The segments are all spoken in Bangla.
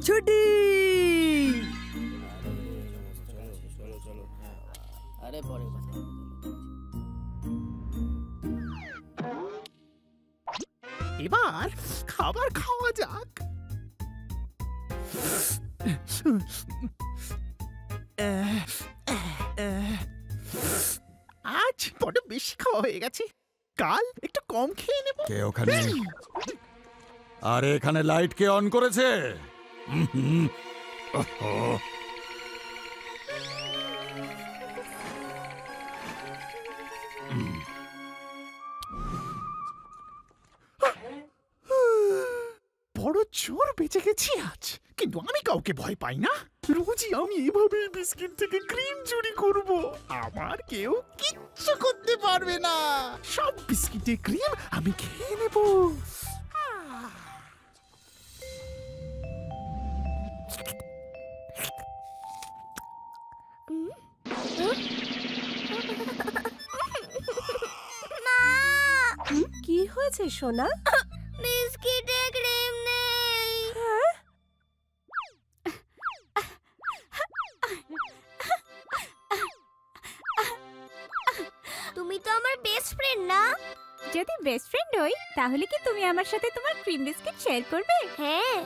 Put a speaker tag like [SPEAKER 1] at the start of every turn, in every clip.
[SPEAKER 1] ছুটি।
[SPEAKER 2] আরে পরে কথা হবে।
[SPEAKER 3] এবার খাবার খাওয়া যাক। আজ বড় বেশি খাওয়া হয়ে গেছে, কাল একটু কম খেয়ে নেব।
[SPEAKER 4] কে ওখানে? আরে এখানে লাইট কে অন করেছে?
[SPEAKER 3] বড় জোর বেঁচে গেছি আজ, কিন্তু আমি কাউকে ভয় পাই না। রোজই আমি এভাবেই বিস্কিট থেকে ক্রিম চুরি করব, আমার কেউ কিচ্ছু করতে পারবে না। সব বিস্কিটে ক্রিম আমি খেয়ে নেব।
[SPEAKER 1] কি হয়েছে সোনা?
[SPEAKER 5] বিস্কিটে ক্রিম নেই। তুমি তো আমার বেস্ট ফ্রেন্ড না?
[SPEAKER 6] যদি বেস্ট ফ্রেন্ড হই তাহলে কি তুমি আমার সাথে তোমার ক্রিম বিস্কিট শেয়ার করবে?
[SPEAKER 5] হ্যাঁ,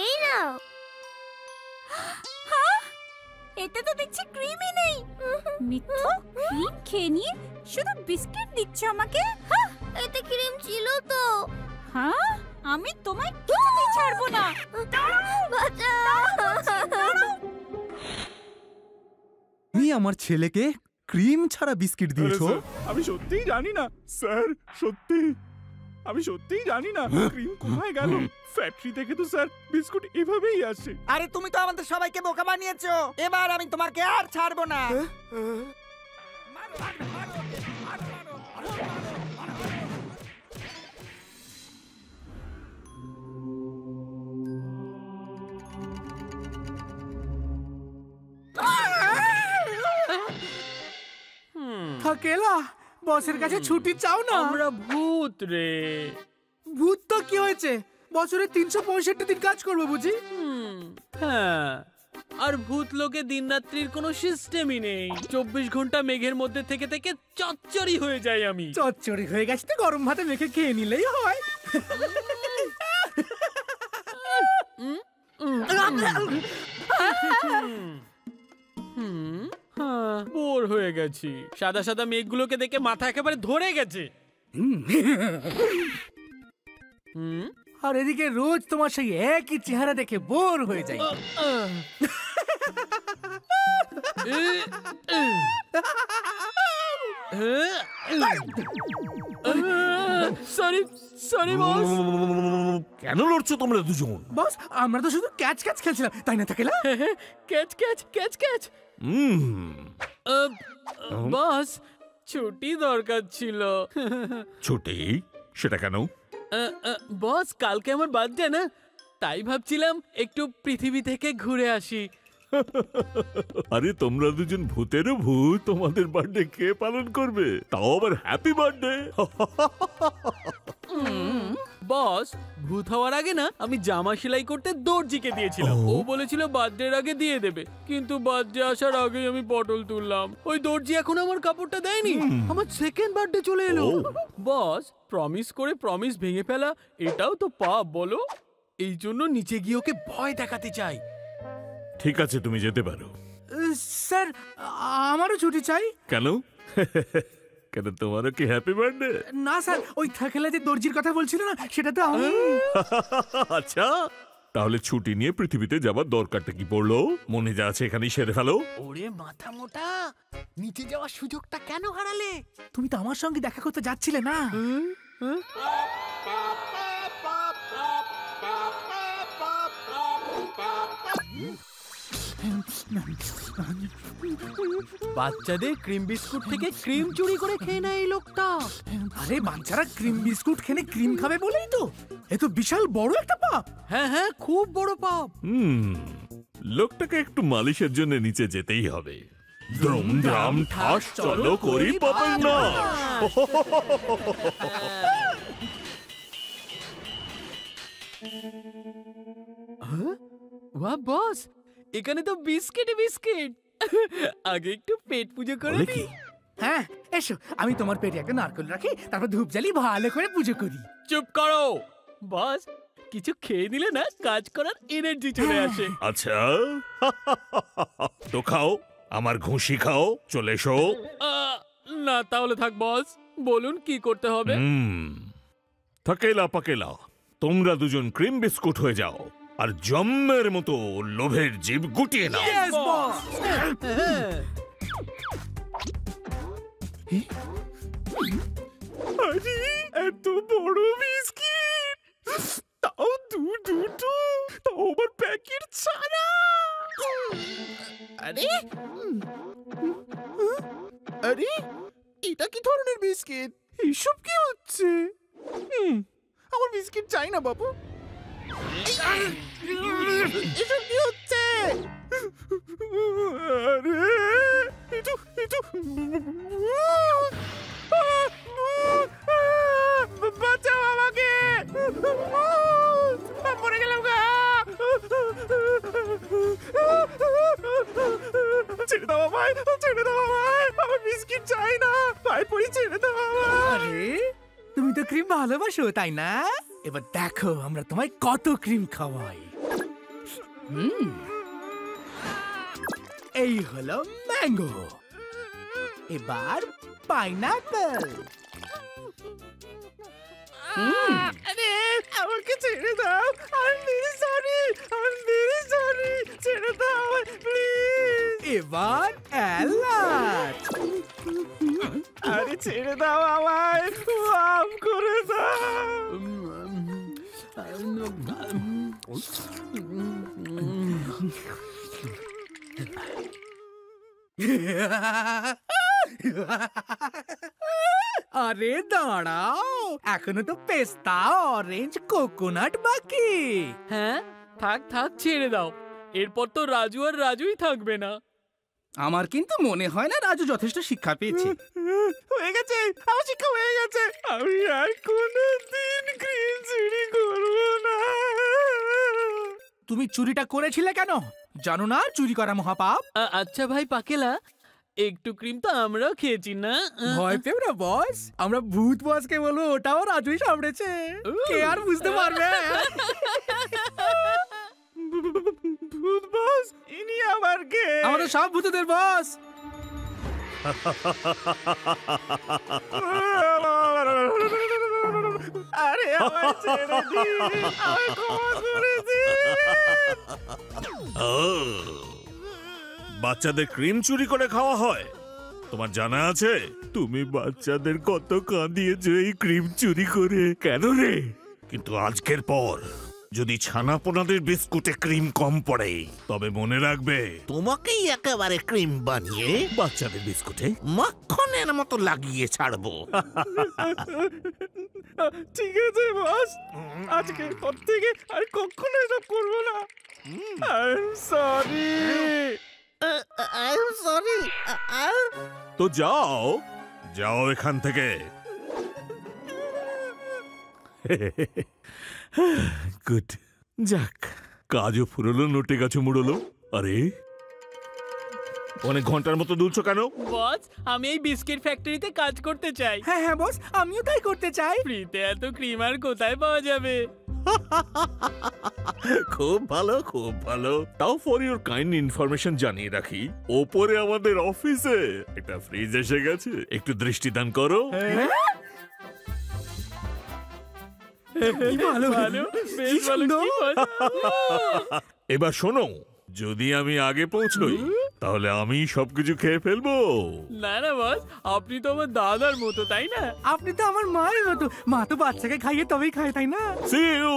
[SPEAKER 5] এই নাও।
[SPEAKER 6] এটা তো দেখছি ক্রিমই নেই। মিথ্যা, ক্রিম খেয়ে নিয়ে শুধু বিস্কিট দিচ্ছ আমাকে?
[SPEAKER 5] এতে ক্রিম ছিল তো।
[SPEAKER 6] হ্যাঁ, আমি তোমায় কিছুতেই ছাড়বো না।
[SPEAKER 7] তুমি আমার ছেলেকে ক্রিম ছাড়া বিস্কিট দিয়েছো?
[SPEAKER 3] আমি সত্যিই জানি না স্যার, সত্যি আমি সত্যিই জানি না ক্রিম কোথায় গেল। ফ্যাক্টরি থেকে তো স্যার বিস্কুট এভাবেই আসে।
[SPEAKER 2] আরে তুমি তো আমাদের সবাইকে বোকা বানিয়েছো, এবার আমি তোমাকে আর ছাড়বো না।
[SPEAKER 7] থাকেলা, বসের কাছে ছুটি চাও না?
[SPEAKER 8] আমরা ভূত রে।
[SPEAKER 7] ভূত তো কি হয়েছে, বছরে 365 দিন কাজ করবো বুঝি?
[SPEAKER 8] হ্যাঁ, আর ভূত লোকে দিন রাত্রির কোনো সিস্টেমই নেই। 24 ঘন্টা মেঘের মধ্যে থেকে থেকে চচ্চড়ি হয়ে যায় আমি।
[SPEAKER 7] চচ্চড়ি হয়ে গেছে তো গরম ভাতে মেখে খেয়ে নিলেই হয়।
[SPEAKER 8] বোর হয়ে গেছি, সাদা সাদা মেঘগুলোকে দেখে মাথা একেবারে ধরে গেছে।
[SPEAKER 7] আর এদিকে রোজ তোমার সেই একই চেহারা দেখে বোর হয়ে যাই।
[SPEAKER 8] Sorry sorry boss.
[SPEAKER 4] কেন লড়ছো তোমরা দুজন?
[SPEAKER 7] বস, আমরা তো শুধু ক্যাচ ক্যাচ খেলছিলাম, তাই না থাকেলা?
[SPEAKER 8] Catch catch catch catch. Boss, ছুটি দরকার ছিল।
[SPEAKER 4] ছুটি? সেটা কেন?
[SPEAKER 8] বস, কালকে আমার বার্থডে না, তাই ভাবছিলাম একটু পৃথিবী থেকে ঘুরে আসি।
[SPEAKER 4] আরে তোমরা দুজন ভূতেরও ভূত, তোমাদের বার্থডে কে পালন করবে? তাও আবার হ্যাপি বার্থডে।
[SPEAKER 8] বস, ভূত হওয়ার আগে না আমি জামা সেলাই করতে দর্জিকে দিয়েছিলাম। ও বলেছিল বার্থডের আগে দিয়ে দেবে, কিন্তু বার্থডে আসার আগেই আমি পটল তুললাম। ওই দর্জি এখন আমার কাপড়টা দেয়নি। আমার সেকেন্ড বার্থডে চলে এলো। বস, প্রমিস করে প্রমিস ভেঙে ফেলা এটাও তো পাপ বলো? এই জন্য নিচে গিয়ে ওকে ভয় দেখাতে চাই।
[SPEAKER 4] ঠিক আছে, তুমি যেতে পারো।
[SPEAKER 7] স্যার, আমারও ছুটি চাই।
[SPEAKER 4] কেন? কেন, তোমারও কি হ্যাপি বার্থডে?
[SPEAKER 7] না স্যার, ওই থাকেলা যে দর্জির কথা বলছিল না, সেটা তো আমি।
[SPEAKER 4] আচ্ছা, তাহলে ছুটি নিয়ে পৃথিবীতে যাবার দরকারটা কি পড়লো? মনে যা আছে এখানেই সেরে ফেলো।
[SPEAKER 3] ওরে মাথা মোটা, নিচে যাওয়ার সুযোগটা কেন হারালে?
[SPEAKER 7] তুমি তো আমার সঙ্গে দেখা করতে যাচ্ছিলে না?
[SPEAKER 8] বাচ্চাদের ক্রিম বিস্কুট থেকে ক্রিম চুরি করে খেয়ে নেয় এই লোকটা।
[SPEAKER 7] আরে বাচ্চারা ক্রিম বিস্কুট খেলে ক্রিম খাবে বলেই তো। এ তো বিশাল বড় একটা পাপ।
[SPEAKER 8] হ্যাঁ হ্যাঁ, খুব বড় পাপ।
[SPEAKER 4] লোকটাকে একটু মালিশের জন্য নিচে যেতেই হবে। দ্রুম দ্রাম ঠাস, চলো করি পাপের না।
[SPEAKER 8] ওয়া বস, এখানে তো বিস্কিট বিস্কিট। আগে একটু পেট পুজো করে
[SPEAKER 4] বলে
[SPEAKER 8] নি।
[SPEAKER 4] কি?
[SPEAKER 7] হ্যাঁ এসো, আমি তোমার পেটে একটা নারকেল রাখি, তারপর ধূপ জ্বালিয়ে ভালো করে পুজো করি।
[SPEAKER 8] চুপ করো বস, কিছু খেয়ে নিলে না কাজ করার এনার্জি চলে আসে।
[SPEAKER 4] আচ্ছা তো খাও, আমার ঘুষি খাও, চলে এসো।
[SPEAKER 8] না তাহলে থাক বস, বলুন কি করতে হবে।
[SPEAKER 4] থাকেলা পাকেলা, তোমরা দুজন ক্রিম বিস্কুট হয়ে যাও আর জম্মের মতো লোভের জিভ গুটিয়ে নাও।
[SPEAKER 7] Yes, boss!
[SPEAKER 3] আরে এত বড় বিস্কিট, তাও দুটো, তাও আবার প্যাকেট ছাড়া। আরে আরে এটা কি ধরনের বিস্কিট? এসব কি হচ্ছে? আমার বিস্কিট চাই না বাবু। এসব কি হচ্ছে? আরে এটা বাঁচাও আমাকে, মরে গেলাম গা। ছেড়ে দাও আমায়, ছেড়ে দাও আমায়, আমার বিস্কিট চাই না, পায়ে পড়ি, ছেড়ে দাও আমায়।
[SPEAKER 7] আরে তুমি তো ক্রিম ভালোবাসো তাই না? এবার দেখো আমরা তোমায় কত ক্রিম খাওয়াই। এই হলো ম্যাঙ্গো, এবার পাইনাপেল।
[SPEAKER 3] আরে আমাকে ছেড়ে দাও, I'm very sorry, I'm very sorry, ছেড়ে দাও প্লিজ।
[SPEAKER 7] এবার এলাচ।
[SPEAKER 3] আরে ছেড়ে দাও আমায়, মাফ করে দাও।
[SPEAKER 7] আরে দাঁড়াও, এখনো তো পেস্তা, অরেঞ্জ, কোকোনাট বাকি।
[SPEAKER 8] হ্যাঁ থাক থাক, ছেড়ে দাও, এরপর তো রাজু আর রাজুই থাকবে না।
[SPEAKER 7] আমার কিন্তু মনে হয় না রাজু যথেষ্ট শিক্ষা পেয়েছে।
[SPEAKER 3] হয়ে গেছে, আমার শিক্ষা হয়ে গেছে, আমি আর কোনোদিন ক্রিম চুরি করবো না।
[SPEAKER 7] তুমি চুরিটা করেছিলে কেন? জানো না চুরি করা মহাপাপ?
[SPEAKER 8] আচ্ছা ভাই পাকেলা, একটু ক্রিম তো আমরাও খেয়েছি না?
[SPEAKER 7] ভয় পেও না বস, আমরা ভূত বসকে বলবো ওটাও রাজুই সামড়েছে, কে আর বুঝতে পারবে।
[SPEAKER 3] ভূত বস, ইনি আবার কে?
[SPEAKER 7] আমাদের সব ভূতদের বস।
[SPEAKER 3] আরে আমায় ছেড়ে দিন, আমায় ক্ষমা করে দিন।
[SPEAKER 4] ও, বাচ্চাদের ক্রিম চুরি করে খাওয়া হয়? তোমার জানা আছে তুমি বাচ্চাদের কত কাঁদিয়েছো এই ক্রিম চুরি করে? কেন রে? কিন্তু আজকের পর যদি ছানাপোনাদের বিস্কুটে ক্রিম কম পড়ে তবে মনে রাখবে তোমাকেই একেবারে ক্রিম বানিয়ে বাচ্চাদের বিস্কুটে মাখনের মতো লাগিয়ে ছাড়বো।
[SPEAKER 3] ঠিক আছে বস, আজকে পর থেকে আর কখনো এসব করবো না। I'm sorry. I'm sorry.
[SPEAKER 4] তো যাও যাও এখান থেকে। গুড, যাক কাজও ফুরলো, নোটে গাছও মুড়লো। আরে অনেক ঘন্টার মতো দুলছো কেন?
[SPEAKER 8] বস, আমি এই বিস্কিট ফ্যাক্টরিতে কাজ করতে চাই।
[SPEAKER 7] হ্যাঁ হ্যাঁ বস, আমিও তাই করতে চাই।
[SPEAKER 8] ফ্রিতে এত ক্রিম আর কোথায় পাওয়া যাবে?
[SPEAKER 4] খুব ভালো, খুব ভালো। তাও ফর ইউর কাইন্ড ইনফরমেশন জানিয়ে রাখি, ওপরে আমাদের অফিসে একটা ফ্রিজ এসে গেছে, একটু দৃষ্টিদান করো।
[SPEAKER 8] ভালো ভালো, বেশ ভালো। কি বল?
[SPEAKER 4] এবার শোনো, যদি আমি আগে পৌঁছই তাহলে আমি সবকিছু খেয়ে ফেলবো।
[SPEAKER 8] না না বস, আপনি তো আমার দাদার মতো, তাই না?
[SPEAKER 7] আপনি তো আমার মায়ের মতো, মা তো বাচ্চাকে খাইয়ে তবেই খায় তাই না?
[SPEAKER 4] See you!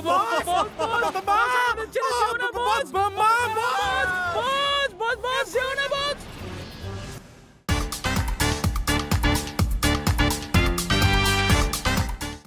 [SPEAKER 8] বস, যেও না বস।